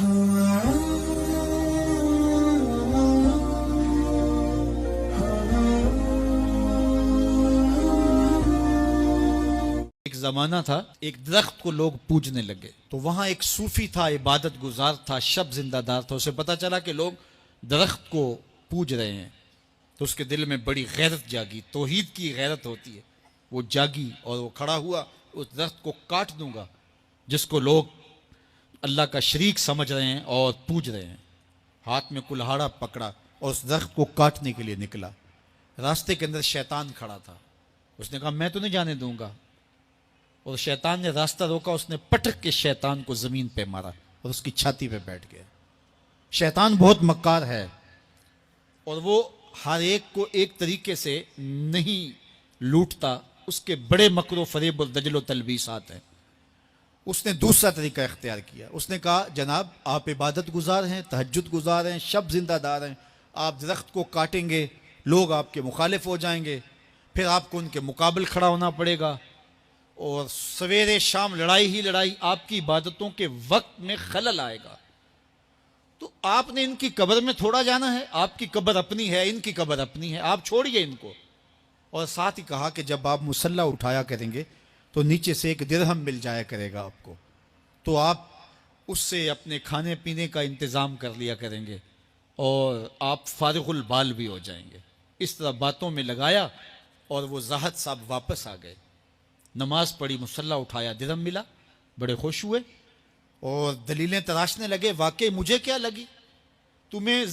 ایک زمانہ تھا، ایک درخت کو لوگ پوجنے لگے، تو وہاں ایک صوفی تھا، عبادت گزار تھا، شب زندہ دار تھا۔ اسے پتا چلا کہ لوگ درخت کو پوج رہے ہیں، تو اس کے دل میں بڑی غیرت جاگی، توحید کی غیرت ہوتی ہے، وہ جاگی اور وہ کھڑا ہوا، اس درخت کو کاٹ دوں گا جس کو لوگ اللہ کا شریک سمجھ رہے ہیں اور پوج رہے ہیں۔ ہاتھ میں کلہاڑا پکڑا اور اس درخت کو کاٹنے کے لیے نکلا۔ راستے کے اندر شیطان کھڑا تھا، اس نے کہا میں تو نہیں جانے دوں گا، اور شیطان نے راستہ روکا، اس نے پٹک کے شیطان کو زمین پہ مارا اور اس کی چھاتی پہ بیٹھ گیا۔ شیطان بہت مکار ہے اور وہ ہر ایک کو ایک طریقے سے نہیں لوٹتا، اس کے بڑے مکر و فریب اور دجل و تلبیسات ہیں۔ اس نے دوسرا طریقہ اختیار کیا، اس نے کہا جناب آپ عبادت گزار ہیں، تہجد گزار ہیں، شب زندہ دار ہیں، آپ درخت کو کاٹیں گے، لوگ آپ کے مخالف ہو جائیں گے، پھر آپ کو ان کے مقابل کھڑا ہونا پڑے گا، اور سویرے شام لڑائی ہی لڑائی، آپ کی عبادتوں کے وقت میں خلل آئے گا۔ تو آپ نے ان کی قبر میں تھوڑا جانا ہے، آپ کی قبر اپنی ہے، ان کی قبر اپنی ہے، آپ چھوڑیے ان کو۔ اور ساتھ ہی کہا کہ جب آپ مصلی اٹھایا کریں گے تو نیچے سے ایک درہم مل جایا کرے گا آپ کو، تو آپ اس سے اپنے کھانے پینے کا انتظام کر لیا کریں گے اور آپ فارغ البال بھی ہو جائیں گے۔ اس طرح باتوں میں لگایا اور وہ زاہد صاحب واپس آ گئے، نماز پڑھی، مصلی اٹھایا، درہم ملا، بڑے خوش ہوئے اور دلیلیں تراشنے لگے۔ واقعی مجھے کیا لگی، تمہیں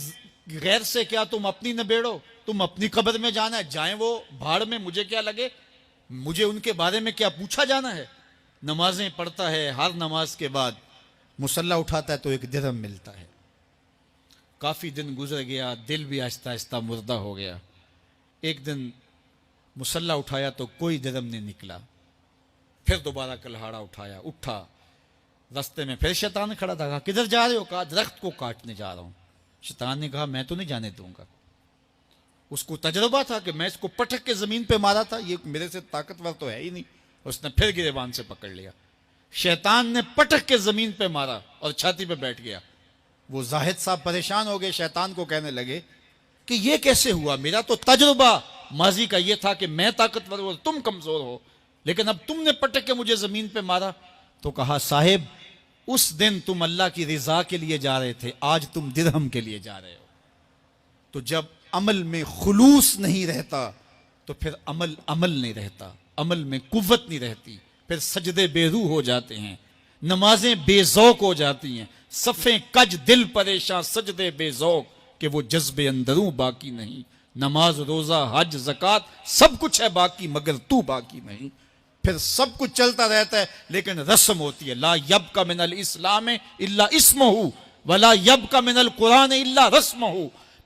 غیر سے کیا، تم اپنی نبیڑو، تم اپنی قبر میں جانا ہے، جائیں وہ بھاڑ میں، مجھے کیا لگے، مجھے ان کے بارے میں کیا پوچھا جانا ہے۔ نمازیں پڑھتا ہے، ہر نماز کے بعد مصلی اٹھاتا ہے تو ایک درہم ملتا ہے۔ کافی دن گزر گیا، دل بھی آہستہ آہستہ مردہ ہو گیا۔ ایک دن مصلی اٹھایا تو کوئی درہم نہیں نکلا، پھر دوبارہ کلہاڑا اٹھایا، اٹھا، راستے میں پھر شیطان کھڑا تھا، کہا کدھر جا رہے ہو، کہا درخت کو کاٹنے جا رہا ہوں۔ شیطان نے کہا میں تو نہیں جانے دوں گا۔ اس کو تجربہ تھا کہ میں اس کو پٹک کے زمین پہ مارا تھا، یہ میرے سے طاقتور تو ہے ہی نہیں۔ اس نے پھر گریبان سے پکڑ لیا، شیطان نے پٹک کے زمین پہ مارا اور چھاتی پہ بیٹھ گیا۔ وہ زاہد صاحب پریشان ہو گئے، شیطان کو کہنے لگے کہ یہ کیسے ہوا، میرا تو تجربہ ماضی کا یہ تھا کہ میں طاقتور ہوں، تم کمزور ہو، لیکن اب تم نے پٹک کے مجھے زمین پہ مارا۔ تو کہا صاحب اس دن تم اللہ کی رضا کے لیے جا رہے تھے، آج تم درہم کے لیے جا رہے ہو۔ تو جب عمل میں خلوص نہیں رہتا تو پھر عمل نہیں رہتا، عمل میں قوت نہیں رہتی، پھر سجدے بے روح ہو جاتے ہیں، نمازیں بے ذوق ہو جاتی ہیں، صفیں کج دل پریشاں، سجدے بے ذوق کہ وہ جذبے اندروں باقی نہیں۔ نماز روزہ حج زکوٰۃ سب کچھ ہے باقی مگر تو باقی نہیں۔ پھر سب کچھ چلتا رہتا ہے لیکن رسم ہوتی ہے، لا یبقى من الاسلام الا اسمہ ولا یبقى من القرآن الا رسمہ۔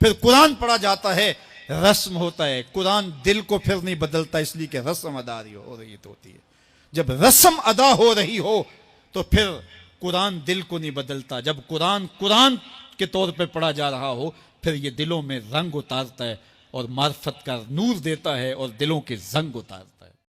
پھر قرآن پڑھا جاتا ہے، رسم ہوتا ہے، قرآن دل کو پھر نہیں بدلتا، اس لیے کہ رسم ادا ہو رہی ہوتی ہے۔ جب رسم ادا ہو رہی ہو تو پھر قرآن دل کو نہیں بدلتا۔ جب قرآن کے طور پہ پڑھا جا رہا ہو پھر یہ دلوں میں رنگ اتارتا ہے اور معرفت کا نور دیتا ہے اور دلوں کے زنگ اتارتا ہے۔